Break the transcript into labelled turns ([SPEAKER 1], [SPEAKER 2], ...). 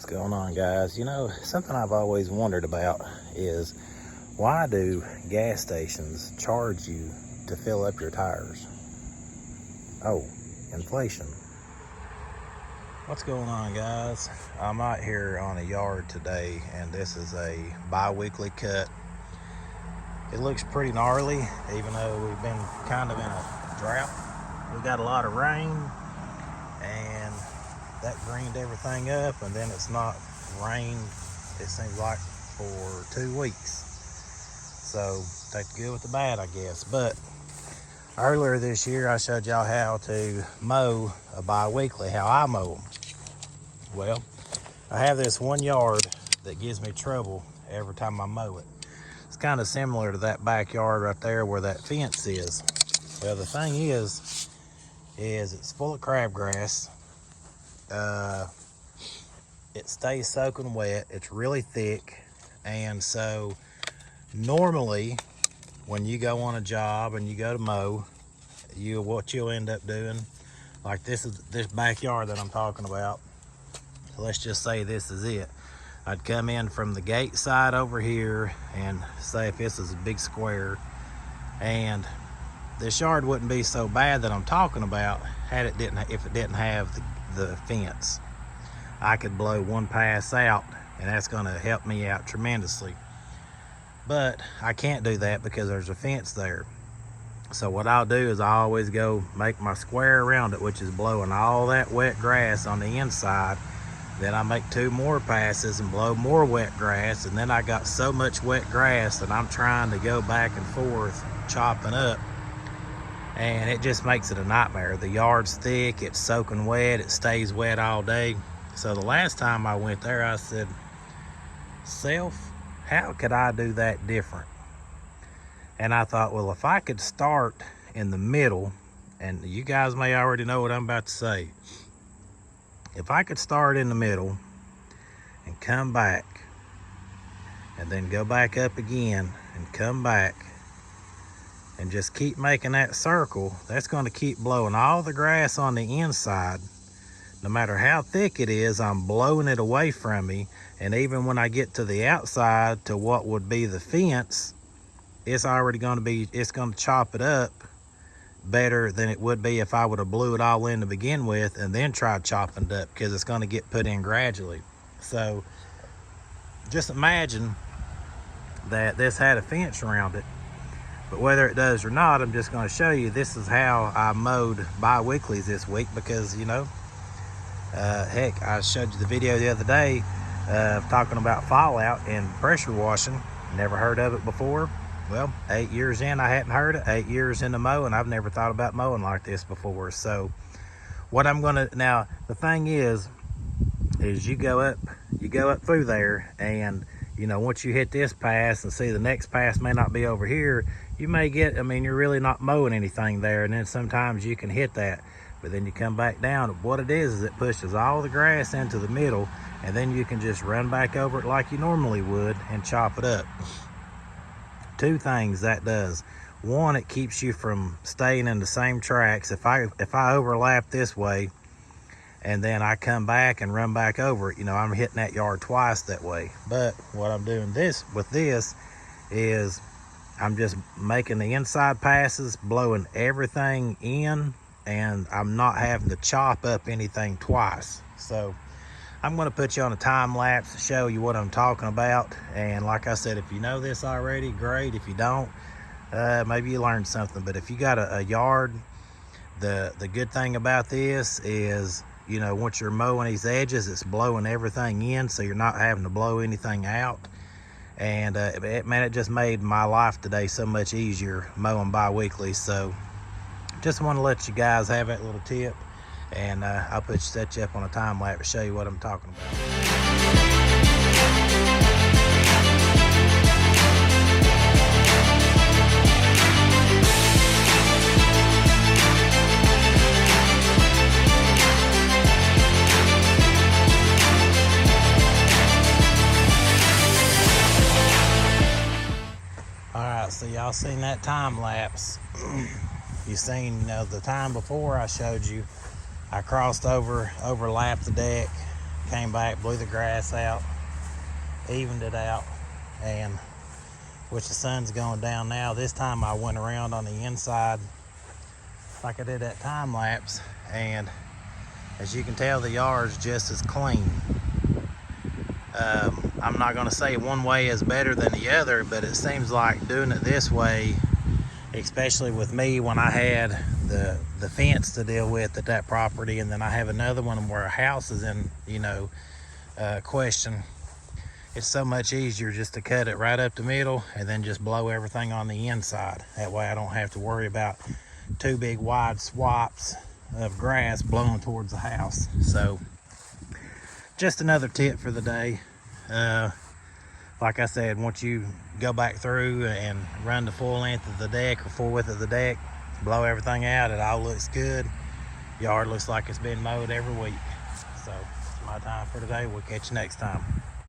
[SPEAKER 1] What's going on, guys? You know, something I've always wondered about is why do gas stations charge you to fill up your tires? Oh, inflation. What's going on, guys? I'm out here on a yard today, and this is a bi-weekly cut. It looks pretty gnarly, even though we've been kind of in a drought. We got a lot of rain, and that greened everything up, and then it's not rained, it seems like, for 2 weeks. So take the good with the bad, I guess. But earlier this year I showed y'all how to mow a bi-weekly, how I mow them. Well, I have this one yard that gives me trouble every time I mow it. It's kind of similar to that backyard right there where that fence is. Well, the thing is it's full of crabgrass. It stays soaking wet. It's really thick, and so normally when you go on a job and you go to mow, what you'll end up doing, like this backyard that I'm talking about, let's just say this is it. I'd come in from the gate side over here, and say if this is a big square, and this yard wouldn't be so bad that I'm talking about if it didn't have the fence. I could blow one pass out, and that's going to help me out tremendously. But I can't do that because there's a fence there. So what I'll do is I always go make my square around it, which is blowing all that wet grass on the inside. Then I make 2 more passes and blow more wet grass, and then I got so much wet grass that I'm trying to go back and forth chopping up, and it just makes it a nightmare. The yard's thick, it's soaking wet, it stays wet all day. So the last time I went there, I said, self, how could I do that different? And I thought, well, if I could start in the middle, and you guys may already know what I'm about to say. If I could start in the middle and come back, and then go back up again and come back, and just keep making that circle, that's going to keep blowing all the grass on the inside. No matter how thick it is, I'm blowing it away from me. And even when I get to the outside to what would be the fence, it's going to chop it up better than it would be if I would have blew it all in to begin with and then tried chopping it up, because it's going to get put in gradually. So just imagine that this had a fence around it. But whether it does or not, I'm just going to show you this is how I mowed bi-weeklies this week, because, you know, heck, I showed you the video the other day talking about fallout and pressure washing. Never heard of it before. Well, 8 years in, I hadn't heard it. 8 years into mowing, I've never thought about mowing like this before. So what I'm going to, now the thing is you go up through there, and you know, once you hit this pass and see the next pass may not be over here, you may get, I mean, you're really not mowing anything there, and then sometimes you can hit that. But then you come back down. What it is it pushes all the grass into the middle, and then you can just run back over it like you normally would and chop it up. 2 things that does. One, it keeps you from staying in the same tracks. If I overlap this way and then I come back and run back over it, you know, I'm hitting that yard twice that way. But what I'm doing with this is I'm just making the inside passes, blowing everything in, and I'm not having to chop up anything twice. So I'm going to put you on a time lapse to show you what I'm talking about. And like I said, if you know this already, great. If you don't, maybe you learned something. But if you got a yard, the good thing about this is, you know, once you're mowing these edges, it's blowing everything in, so you're not having to blow anything out. And man, it just made my life today so much easier mowing bi-weekly. So just want to let you guys have that little tip, and I'll set you up on a time lapse to show you what I'm talking about. Alright, so y'all seen that time lapse. You seen, you know, the time before I showed you, I crossed over, overlapped the deck, came back, blew the grass out, evened it out, and which the sun's going down now. This time I went around on the inside like I did that time lapse, and as you can tell, the yard's just as clean. I'm not going to say one way is better than the other, but it seems like doing it this way, especially with me when I had the fence to deal with at that property, and then I have another one where a house is in, question. It's so much easier just to cut it right up the middle and then just blow everything on the inside. That way I don't have to worry about two big wide swaths of grass blowing towards the house. So just another tip for the day. Like I said, once you go back through and run the full length of the deck or full width of the deck, blow everything out, it all looks good. Yard looks like it's been mowed every week. So it's my time for today. We'll catch you next time.